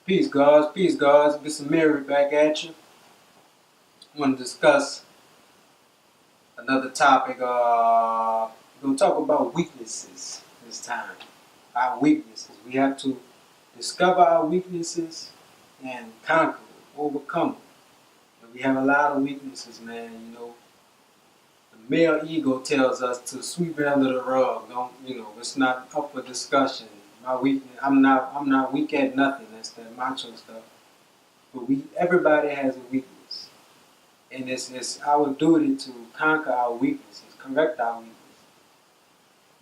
Peace, guys. Peace, guys. Mr. Mary back at you. I want to discuss another topic. We're going to talk about weaknesses this time. Our weaknesses. We have to discover our weaknesses and conquer them, overcome them. And we have a lot of weaknesses, man. You know, the male ego tells us to sweep it under the rug. Don't, it's not up for discussion. My weakness. I'm not weak at nothing. That's that macho stuff. But everybody has a weakness, and it's our duty to conquer our weaknesses, correct our weaknesses,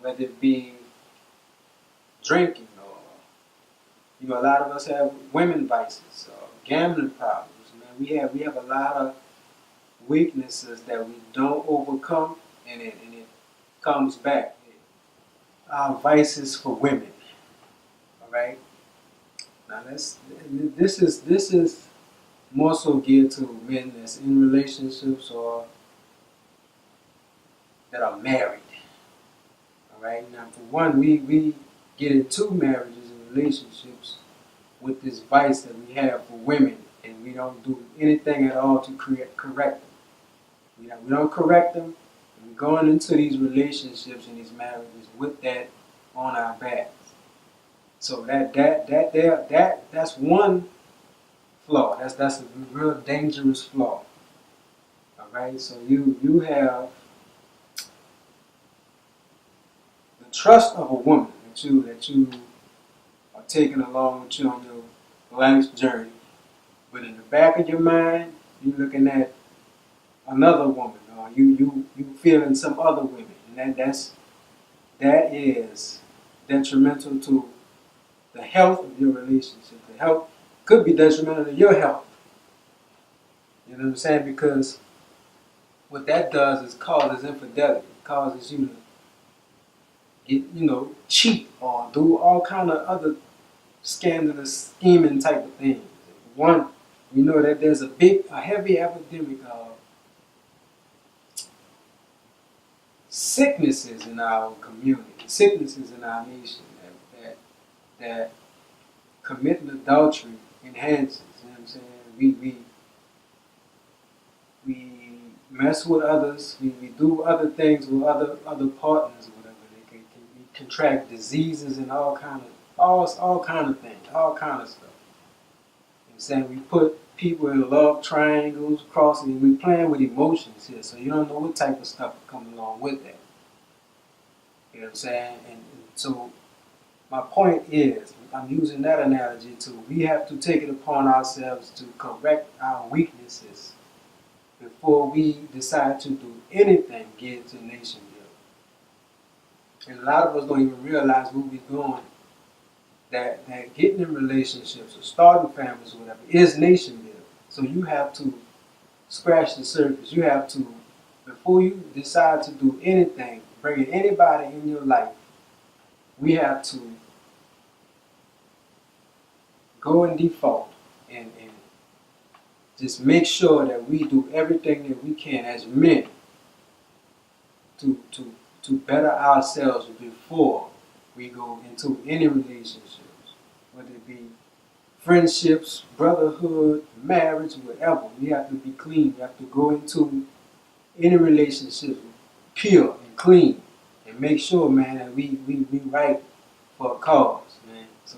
whether it be drinking or a lot of us have women vices, gambling problems. Man, we have a lot of weaknesses that we don't overcome, and it comes back. Our vices for women, all right. Now this is more so geared to men that's in relationships or that are married. Alright? Now for one, we get into marriages and relationships with this vice that we have for women, and we don't do anything at all to correct them. We don't correct them, and we're going into these relationships and these marriages with that on our backs. So that's one flaw. That's a real dangerous flaw. All right. So you have the trust of a woman that you are taking along with you on your life's journey, but in the back of your mind, you're looking at another woman, or you feeling some other women, and that is detrimental to the health of your relationship. The health could be detrimental to your health. You know what I'm saying? Because what that does is causes infidelity. It causes you to get, cheat or do all kind of other scandalous, scheming type of things. One, we know that there's a heavy epidemic of sicknesses in our community, sicknesses in our nation that committing adultery enhances. You know what I'm saying? We mess with others. We do other things with other partners or whatever. They can contract diseases and all kind of things, all kind of stuff. You know what I'm saying? We put people in love triangles, crossing. We playing with emotions here, so you don't know what type of stuff will come along with that. You know what I'm saying? And so my point is, I'm using that analogy we have to take it upon ourselves to correct our weaknesses before we decide to do anything geared to nation building. And a lot of us don't even realize what we're doing, that getting in relationships or starting families or whatever is nation building. So you have to scratch the surface. You have to, before you decide to do anything, bringing anybody in your life, we have to go in default and just make sure that we do everything that we can as men to better ourselves before we go into any relationships, whether it be friendships, brotherhood, marriage, whatever. We have to be clean. We have to go into any relationship pure and clean and make sure, man, that we right for a cause, man. So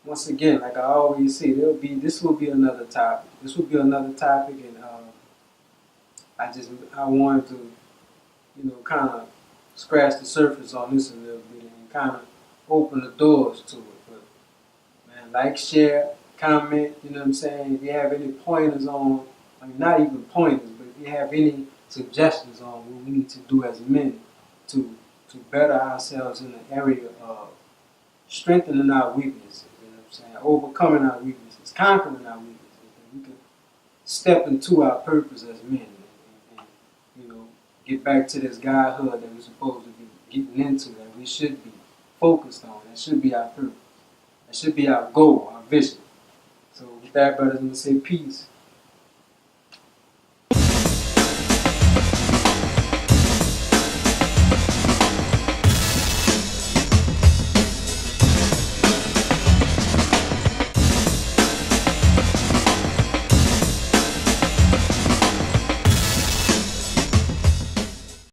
once again, like I always say, this will be another topic. This will be another topic, and I wanted to, kind of scratch the surface on this a little bit and kind of open the doors to it. But man, like, share, comment. You know what I'm saying? If you have any pointers on, not even pointers, but if you have any suggestions on what we need to do as men to better ourselves in the area of strengthening our weaknesses. Overcoming our weaknesses, conquering our weaknesses, and we can step into our purpose as men, and get back to this godhood that we're supposed to be getting into, that we should be focused on. That should be our purpose. That should be our goal, our vision. So with that, brothers, I'm going to say peace.